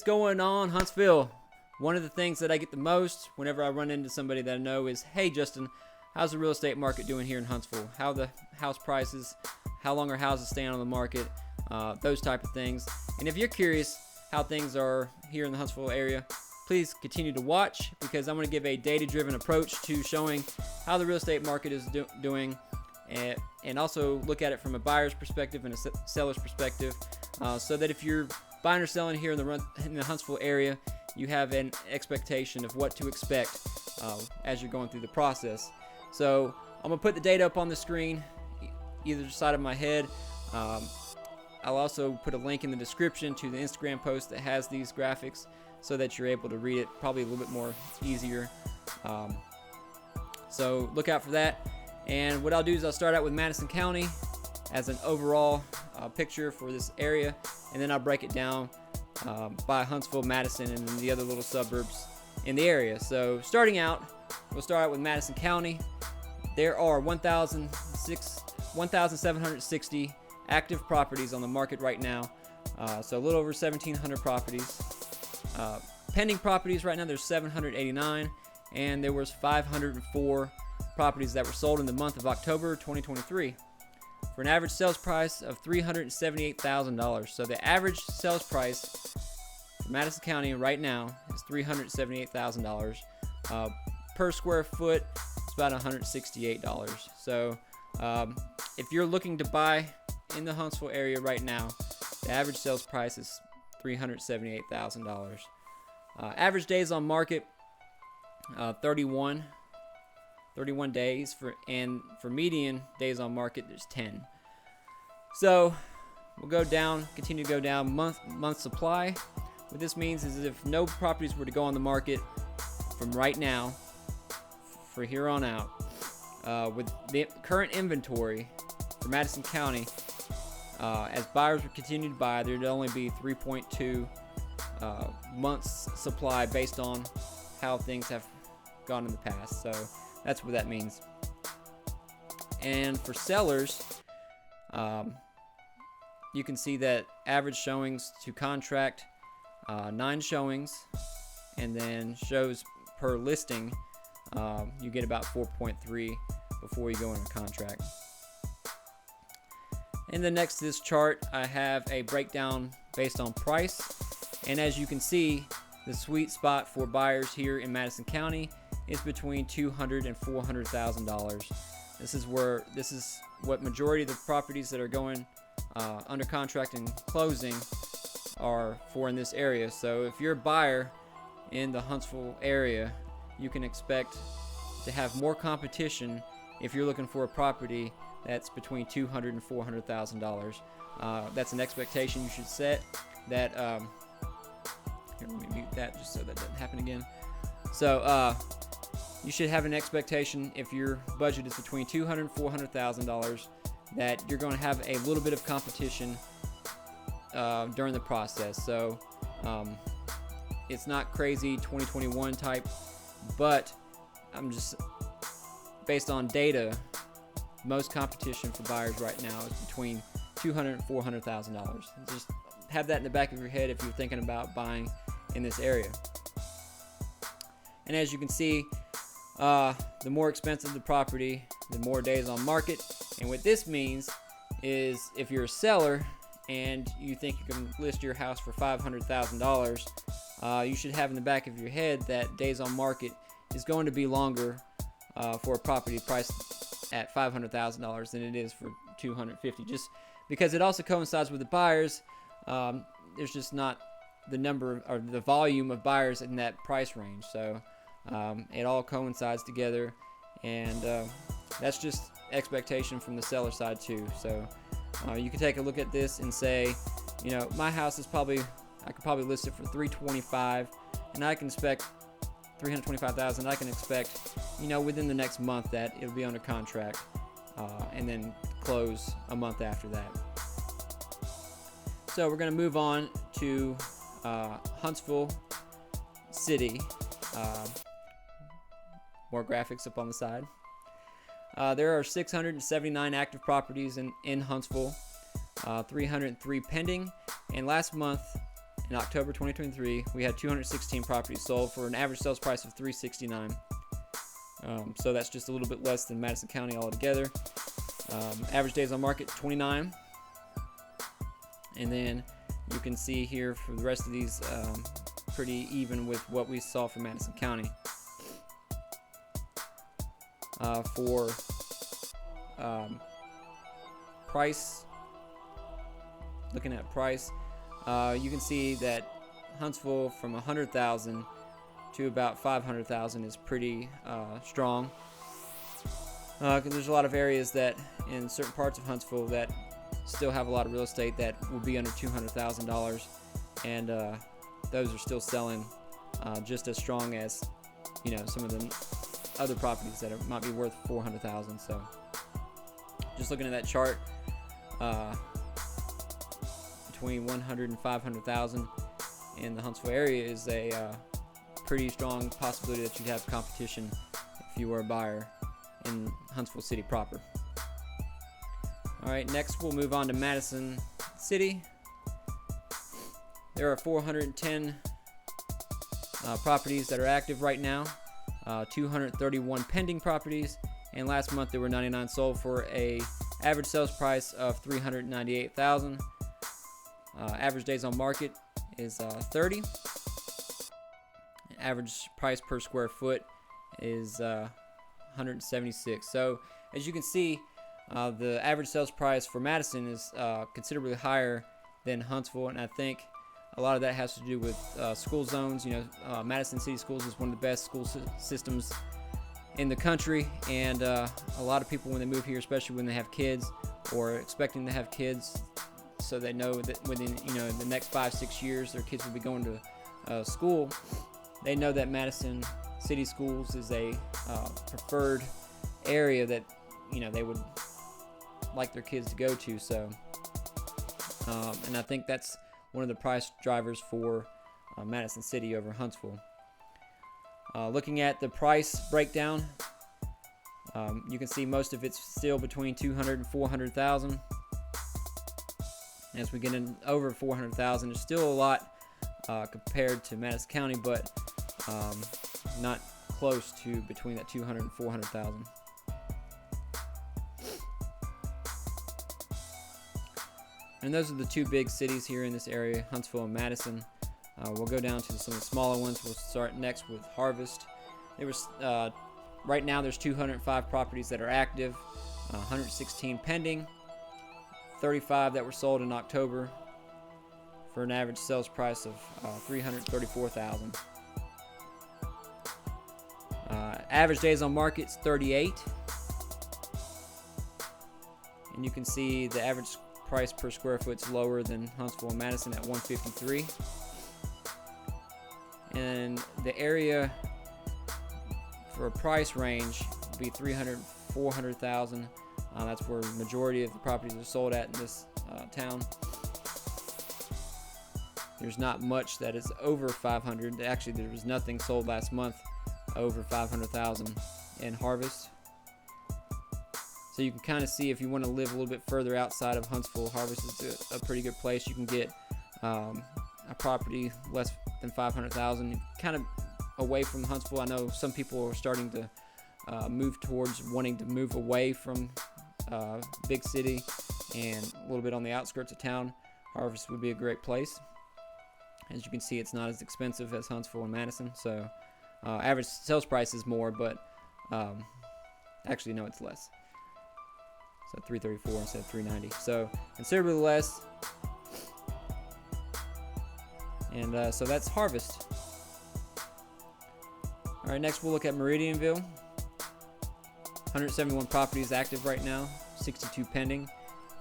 What's going on, Huntsville? One of the things that I get the most whenever I run into somebody that I know is, hey Justin, how's the real estate market doing here in Huntsville? How the house prices, how long are houses staying on the market, those type of things. And if you're curious how things are here in the Huntsville area, please continue to watch, because I'm going to give a data-driven approach to showing how the real estate market is doing, and also look at it from a buyer's perspective and a seller's perspective, so that if you're buying or selling here in the Huntsville area, you have an expectation of what to expect as you're going through the process. So I'm going to put the data up on the screen, either side of my head. I'll also put a link in the description to the Instagram post that has these graphics, so that you're able to read it probably a little bit more easier. So look out for that. And what I'll do is I'll start out with Madison County as an overall picture for this area, and then I'll break it down by Huntsville, Madison, and then the other little suburbs in the area. So starting out, we'll start out with Madison County. There are 1,760 active properties on the market right now, so a little over 1,700 properties. Pending properties right now, there's 789, and there was 504 properties that were sold in the month of October 2023 for an average sales price of $378,000. So the average sales price for Madison County right now is $378,000. Per square foot, it's about $168. So if you're looking to buy in the Huntsville area right now, the average sales price is $378,000. Average days on market, 31 days, and for median days on market, there's 10. So we'll go down, continue to go down month supply. What this means is if no properties were to go on the market from right now for here on out, with the current inventory for Madison County, as buyers would continue to buy, there'd only be 3.2 months supply based on how things have gone in the past. So that's what that means. And for sellers, you can see that average showings to contract, 9 showings, and then shows per listing, you get about 4.3 before you go into contract. And then next to this chart, I have a breakdown based on price. And as you can see, the sweet spot for buyers here in Madison County is between $200,000 and $400,000. This is what majority of the properties that are going under contract and closing are for in this area. So if you're a buyer in the Huntsville area, you can expect to have more competition if you're looking for a property that's between $200,000 and $400,000. That's an expectation you should set. That here, let me mute that just so that doesn't happen again. So you should have an expectation, if your budget is between $200,000 and $400,000, that you're going to have a little bit of competition during the process. So it's not crazy 2021 type, but I'm just based on data, most competition for buyers right now is between $200,000 and $400,000. Just have that in the back of your head if you're thinking about buying in this area. And as you can see, the more expensive the property, the more days on market. And what this means is if you're a seller and you think you can list your house for $500,000, you should have in the back of your head that days on market is going to be longer for a property priced at $500,000 than it is for $250,000, just because it also coincides with the buyers. There's just not the number or the volume of buyers in that price range, so it all coincides together, and that's just expectation from the seller side too. So you can take a look at this and say, you know, my house is I could probably list it for $325,000, and I can expect $325,000. I can expect, you know, within the next month that it'll be under contract, and then close a month after that. So we're going to move on to Huntsville City. More graphics up on the side. There are 679 active properties in Huntsville, 303 pending, and last month in October 2023, we had 216 properties sold for an average sales price of $369. So that's just a little bit less than Madison County altogether. Average days on market, 29. And then you can see here for the rest of these, pretty even with what we saw for Madison County. For price, looking at price, you can see that Huntsville from 100,000 to about 500,000 is pretty strong. Because there's a lot of areas that in certain parts of Huntsville that still have a lot of real estate that will be under $200,000, and those are still selling just as strong as, you know, some of the other properties that might be worth $400,000. So just looking at that chart, between 100 and 500,000 in the Huntsville area is a pretty strong possibility that you'd have competition if you were a buyer in Huntsville City proper. Alright, next we'll move on to Madison City. There are 410 properties that are active right now, 231 pending properties, and last month there were 99 sold for a average sales price of $398,000. Average days on market is 30. Average price per square foot is 176. So as you can see, the average sales price for Madison is considerably higher than Huntsville, and I think a lot of that has to do with school zones. You know, Madison City Schools is one of the best school systems in the country, and a lot of people, when they move here, especially when they have kids or expecting to have kids, so they know that within, you know, the next 5-6 years their kids will be going to school, they know that Madison City Schools is a preferred area that, you know, they would like their kids to go to. So and I think that's one of the price drivers for Madison City over Huntsville. Looking at the price breakdown, you can see most of it's still between 200 and 400,000. As we get in over 400,000, there's still a lot compared to Madison County, but not close to between that 200 and 400,000. And those are the two big cities here in this area, Huntsville and Madison. We'll go down to some of the smaller ones. We'll start next with Harvest. There was right now there's 205 properties that are active, 116 pending, 35 that were sold in October for an average sales price of $334,000. Average days on market is 38, and you can see the average price per square foot is lower than Huntsville and Madison at $153. And the area for a price range would be $300,000 to $400,000. That's where the majority of the properties are sold at in this town. There's not much that is over 500. Actually, there was nothing sold last month over 500,000 in Harvest. So you can kind of see, if you want to live a little bit further outside of Huntsville, Harvest is a pretty good place. You can get a property less than 500,000, kind of away from Huntsville. I know some people are starting to move towards wanting to move away from big city and a little bit on the outskirts of town. Harvest would be a great place. As you can see, it's not as expensive as Huntsville and Madison. So average sales price is more, but actually no, it's less. So $334 instead of $390. So considerably less. And so that's Harvest. All right, next we'll look at Meridianville. 171 properties active right now, 62 pending,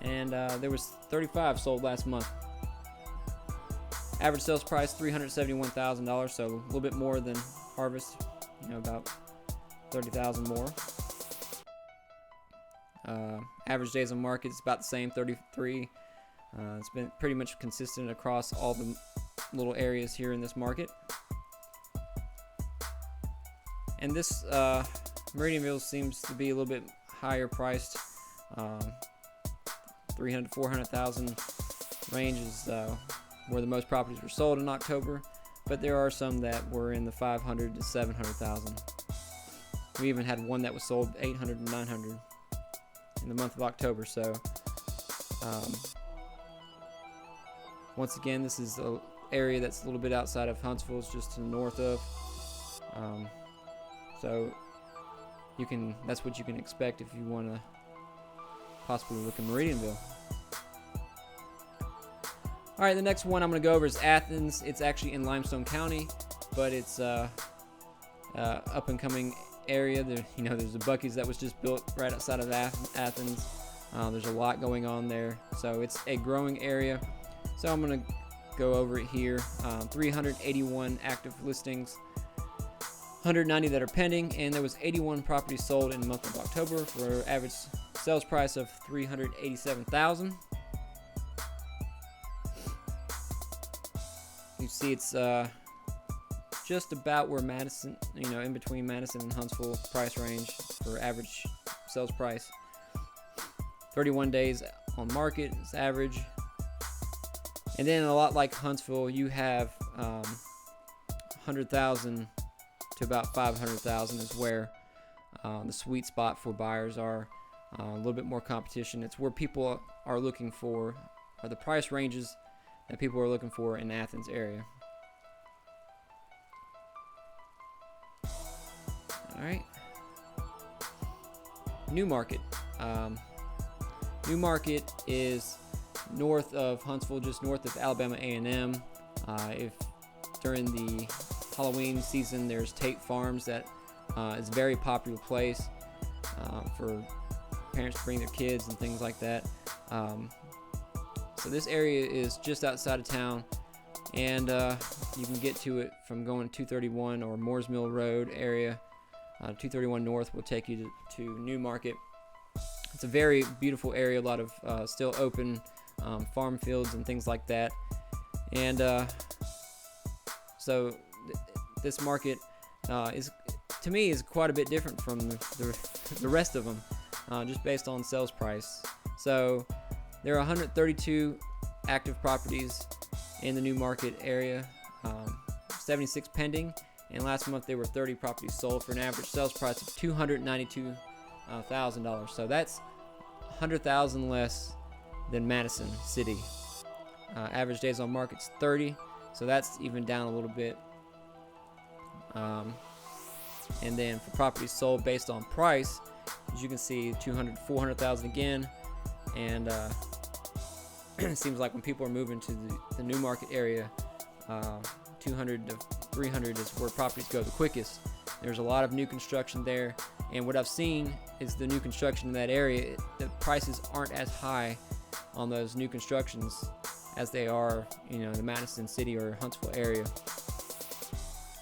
and there was 35 sold last month. Average sales price $371,000, so a little bit more than Harvest, you know, about 30,000 more. Average days on market is about the same, 33. It's been pretty much consistent across all the little areas here in this market. And this Meridianville seems to be a little bit higher priced. 300 to 400,000 range is where the most properties were sold in October, but there are some that were in the 500 to 700,000. We even had one that was sold 800 to 900 in the month of October. So once again, this is an area that's a little bit outside of Huntsville. It's just to the north of. So that's what you can expect if you want to possibly look in Meridianville. All right, the next one I'm going to go over is Athens. It's actually in Limestone County, but it's up and coming area. There's a Buc-ee's that was just built right outside of Athens. There's a lot going on there, so it's a growing area. So I'm going to go over it here. 381 active listings, 190 that are pending, and there was 81 properties sold in the month of October for an average sales price of $387,000. You see it's just about where Madison, in between Madison and Huntsville price range for average sales price. 31 days on market is average. And then a lot like Huntsville, you have 100,000 to about 500,000 is where the sweet spot for buyers are. A little bit more competition. It's where people are looking for, or the price ranges that people are looking for in Athens area. All right. New Market. New Market is north of Huntsville, just north of Alabama A&M. If during the Halloween season, there's Tate Farms that is a very popular place for parents to bring their kids and things like that. So this area is just outside of town, and you can get to it from going 231 or Moores Mill Road area. 231 North will take you to New Market. It's a very beautiful area, a lot of still open farm fields and things like that. And so this market to me is quite a bit different from the rest of them, just based on sales price. So there are 132 active properties in the New Market area, 76 pending, and last month there were 30 properties sold for an average sales price of $292,000. So that's $100,000 less than Madison City. Average days on market's 30, so that's even down a little bit. And then for properties sold based on price, as you can see, 400,000 again. And it seems like when people are moving to the New Market area, 200 to 300 is where properties go the quickest. There's a lot of new construction there, and what I've seen is the new construction in that area, the prices aren't as high on those new constructions as they are, in the Madison City or Huntsville area.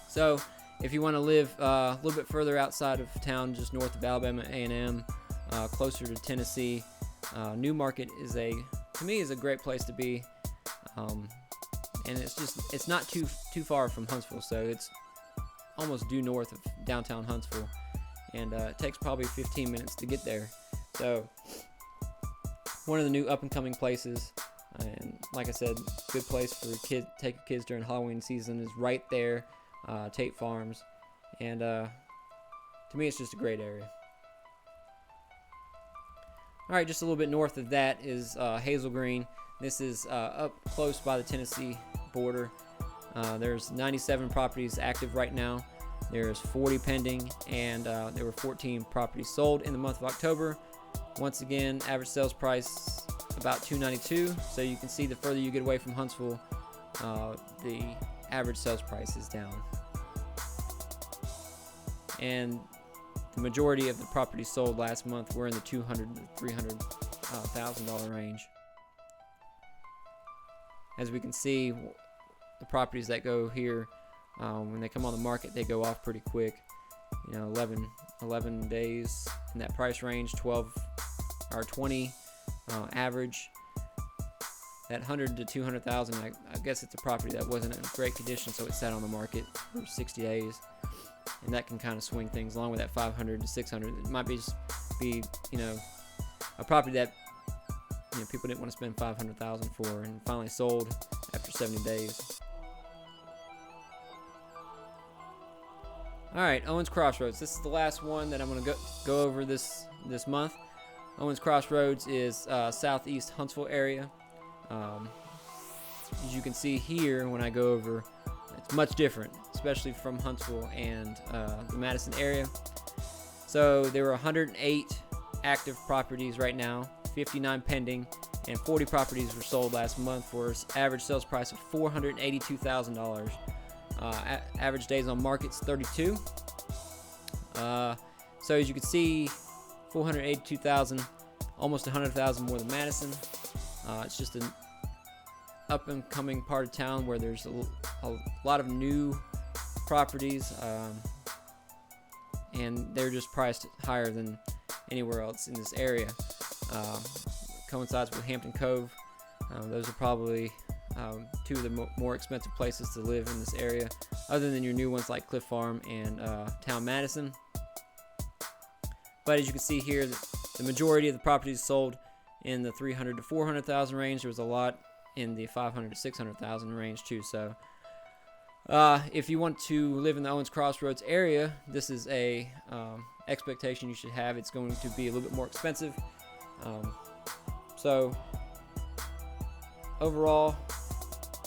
So if you want to live a little bit further outside of town, just north of Alabama A&M, closer to Tennessee, New Market to me is a great place to be. And it's not too far from Huntsville, so it's almost due north of downtown Huntsville, and it takes probably 15 minutes to get there. So one of the new up and coming places, and like I said, good place for take your kids during Halloween season is right there, Tate Farms, and to me it's just a great area. All right, just a little bit north of that is Hazel Green. This is up close by the Tennessee border. There's 97 properties active right now. There's 40 pending, and there were 14 properties sold in the month of October. Once again, average sales price about $292. So you can see the further you get away from Huntsville, the average sales price is down. And the majority of the properties sold last month were in the $200,000 to $300,000 range. As we can see, the properties that go here, when they come on the market, they go off pretty quick. 11 days in that price range, 12 or 20 average. That 100 to 200,000, I guess it's a property that wasn't in great condition, so it sat on the market for 60 days, and that can kind of swing things. Along with that 500 to 600, it might be a property that people didn't want to spend $500,000 for, and finally sold after 70 days. All right, Owens Crossroads. This is the last one that I'm going to go over this month. Owens Crossroads is southeast Huntsville area. As you can see here, when I go over, it's much different, especially from Huntsville and the Madison area. So there were 108 active properties right now, 59 pending, and 40 properties were sold last month for an average sales price of $482,000. Average days on market's 32. So as you can see, 482,000, almost 100,000 more than Madison. It's just an up and coming part of town where there's a lot of new properties, and they're just priced higher than anywhere else in this area. Coincides with Hampton Cove. Those are probably two of the more expensive places to live in this area, other than your new ones like Cliff Farm and Town Madison. But as you can see here, the majority of the properties sold in the 300 to 400,000 range. There was a lot in the 500 to 600,000 range too. So if you want to live in the Owens Crossroads area, this is a expectation you should have. It's going to be a little bit more expensive. So overall,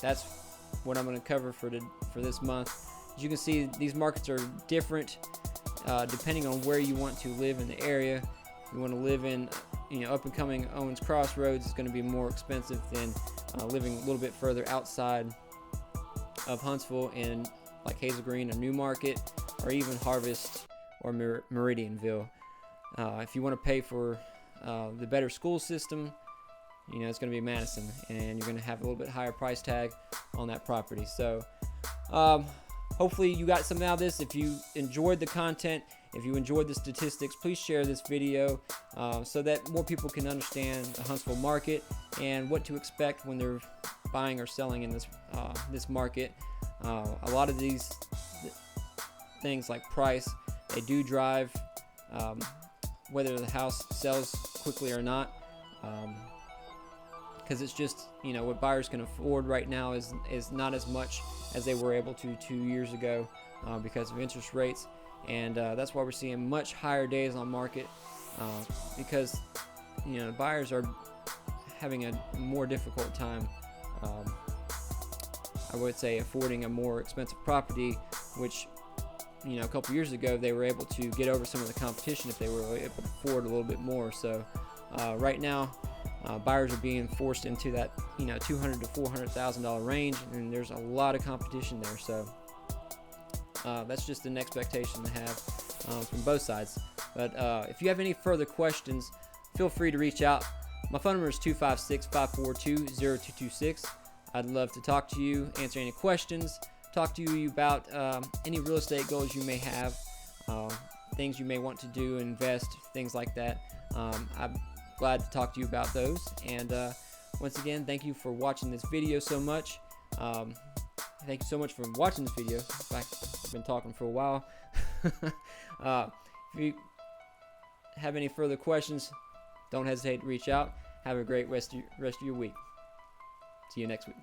that's what I'm going to cover for this month. As you can see, these markets are different depending on where you want to live in the area. If you want to live in, up and coming Owens Crossroads, it's going to be more expensive than living a little bit further outside of Huntsville in like Hazel Green or Newmarket, or even Harvest or Meridianville. If you want to pay for the better school system, it's going to be Madison, and you're going to have a little bit higher price tag on that property. So hopefully you got something out of this. If you enjoyed the content, if you enjoyed the statistics, please share this video so that more people can understand the Huntsville market and what to expect when they're buying or selling in this market. A lot of these things like price, they do drive whether the house sells quickly or not, because it's just what buyers can afford right now is not as much as they were able to 2 years ago because of interest rates, and that's why we're seeing much higher days on market because buyers are having a more difficult time, I would say, affording a more expensive property, which a couple years ago they were able to get over some of the competition if they were able to afford a little bit more. So right now buyers are being forced into that $200,000 to $400,000 range, and there's a lot of competition there. So that's just an expectation to have from both sides. But if you have any further questions, feel free to reach out. My phone number is 256-542-0226. I'd love to talk to you, answer any questions, talk to you about any real estate goals you may have, things you may want to do, invest, things like that. I'm glad to talk to you about those. And once again, thank you for watching this video so much. Thank you so much for watching this video. In fact, I've been talking for a while. If you have any further questions, don't hesitate to reach out. Have a great rest of your week. See you next week.